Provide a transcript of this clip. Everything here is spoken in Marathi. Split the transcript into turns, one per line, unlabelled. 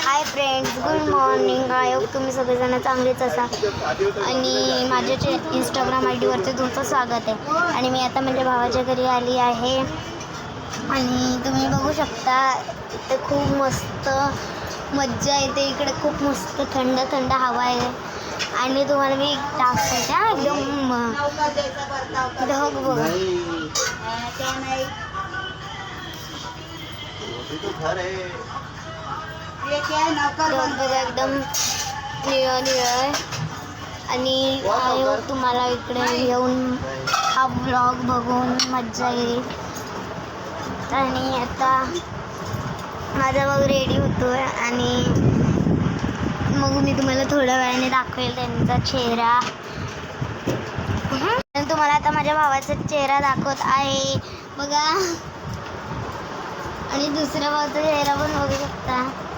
Hi friends, good morning. I hope तुम्ही सगळेजण चांगलेच असाल. आणि माझ्या इंस्टाग्राम आय डीवरती तुमचं स्वागत आहे. आणि मी आता माझ्या भावाच्या घरी आली आहे. आणि तुम्ही बघू शकता इथे खूप मस्त मज्जा येते. इकडे खूप मस्त थंड थंड हवा आहे. आणि तुम्हाला मी दाखवते एकदम ढग बघा. एकदम निळं निळं आहे. आणि तुम्हाला इकडे येऊन हा ब्लॉग बघून मज्जा येईल. आणि आता माझा भाऊ रेडी होतोय आणि मग मी तुम्हाला थोड्या वेळाने दाखवेल त्यांचा चेहरा. तुम्हाला आता माझ्या भावाचा चेहरा दाखवत आहे बघा. आणि दुसऱ्या भावाचा चेहरा पण बघू शकता.